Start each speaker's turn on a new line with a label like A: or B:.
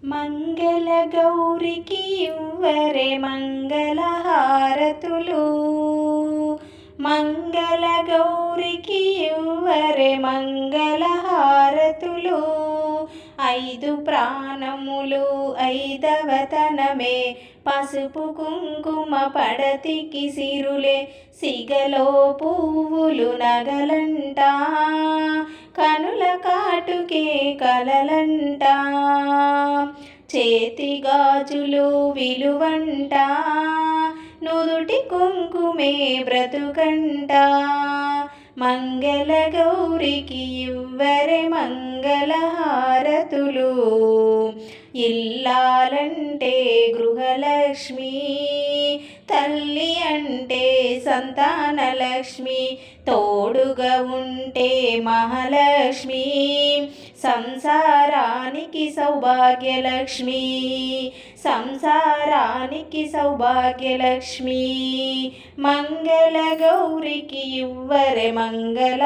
A: మంగళగౌరికి ఇవ్వరే మంగళహారతులు, మంగళగౌరికి ఇవ్వరే మంగళహారతులు. ఐదు ప్రాణములు ఐదవతనమే, పసుపు కుంకుమ పడతికి సిరులే, సిగలో పువ్వులు నగలంట, కనుల కాటుకే కలలంట, చేతి గాజులు విలువంట, నుదుటి కుంకుమే బ్రతుకంట. మంగళగౌరికి ఇవ్వరే మంగళహారతులు. ఇల్లాలంటే గృహలక్ష్మి, తల్లి అంటే సంతానలక్ష్మి, తోడుగా ఉంటే మహాలక్ష్మి, సంసారానికి సౌభాగ్యలక్ష్మి, సంసారానికి సౌభాగ్యలక్ష్మి. మంగళగౌరికి ఇవ్వరే మంగళ